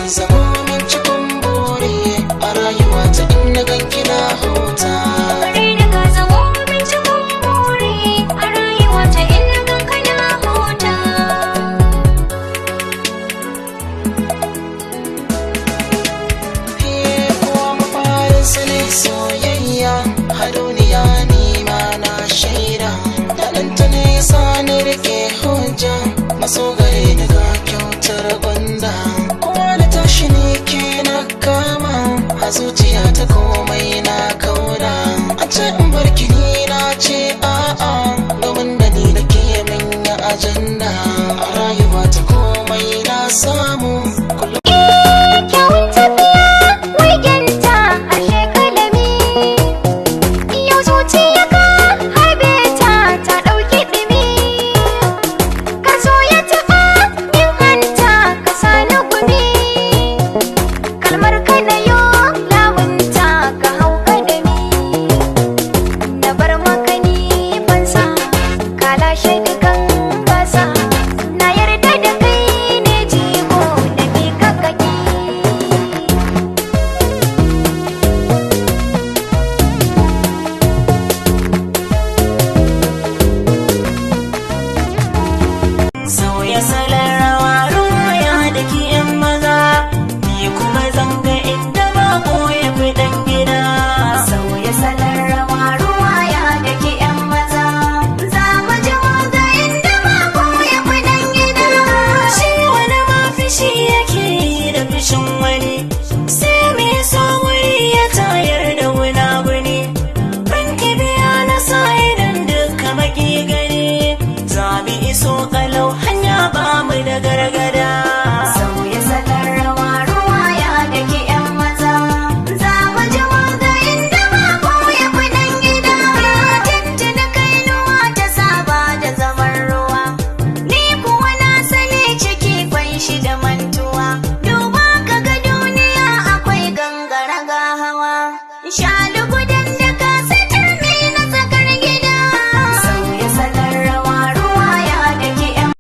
zamo min cikin buri a rayuwa ta inda ganki na huta. Gare da ka zamo min cikin buri a rayuwa ta inda ganka na huta. Kowa mafarin sa ne soyayya a duniya ni ma na shaida. Daɗanta ne ya sa ni rike hujja, maso gare ni ga kyautar gwanda. Kowa da tashi ne ke na kama a zuciya ta komai na kauda. A ce in barki ni na ce a'a, domin da ni da ke min ya ajanda. A rayuwa ta komai na samu kullum. Kyawun tafiya wigenta a shekalami, yau zuciya ka harbe ta ɗauki ɗumi. Ka so ya taɓa min hanta ka sani gumi, kalmar ka na yo lawunta ka hau kadami. Na bar maka ni fansa ka lashe dukan gasa, na yarda da kai ne jigo da bi ka kaki. Sauya salon rawa ruwaya da ki yan maza, ni kuma zanga inda bako ya fi dan gida. Sauya salon rawa ruwaya da ke 'yan maza, za mu ji ga inda mako ya fi dan gida. Shi wani ma fishi yake yi da fishin wani, sai me so wuri ya tayar da gunaguni. Ban kibiya na sa idan duka baki gani, za mu iso kalau hanya ba mu da gargada. Sauya salon rawa ruwaya da ke 'yan maza, za mu ji ga inda mako ya fi dan gida. Tuntuni kainuwa ta saba da zaman ruwa, ni kuwa na sani ciki kwai shi da mantuwa. Duba ka ga duniya akwai gangara ga hawa, shalu gudan da ka satar me na tsakar gida. Sauya salon rawa ruwaya da ke 'yan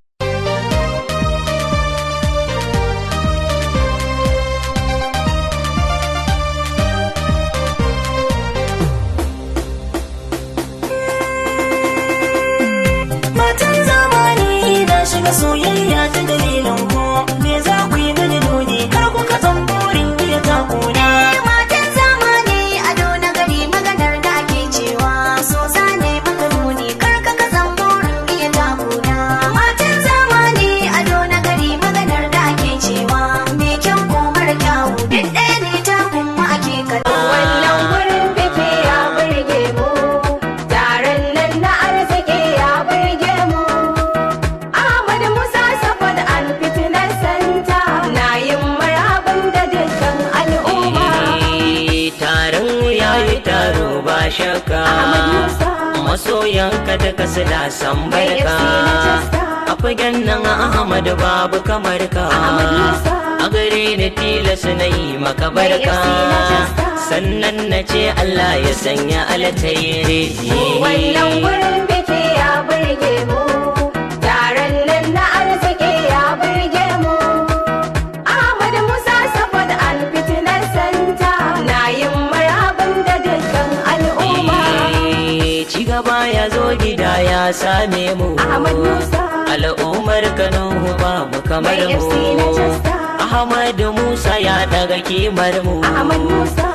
Matan zamani na shiga soyayya ta dalilin ku, me za ku yi mini nuni kar ku ka burin iya takuna. matan zamani ado na gari maganar da ake cewa so zane maka nuni kar ka kasan burin iya takuna. Matan zamani ado na gari maganar da ake cewa me kyau ko mara kyawu duk ɗaya ne takun ma ake kallo. Wannan wurin biki ya burge mu, taron nan na arziki ya burge mu. Ahmad Musa Safad Alfitinar Santa na yin marhaban da dukkan al'umma. Taron ya yi taro ba shakka, masoyanka duka suna san barka. A fagen nan Ahmad babu kamar ka, a gare ni tilas na yi maka barka. Sannan na ce Allah ya sanya altairi. Wannan wurin biki ya burge mu, taron nan na arziki ya burge mu. Ahmad Musa Safad Alfitinar Santa na yin marhaban da dukkan al'umma. Ci gaba ya zo gida ya same mu, Ahmad Musa al'ummar Kano babu kamar mai FC na mu. Jasta. Ahmad Musa ya daga kimar mu, Ahmad Musa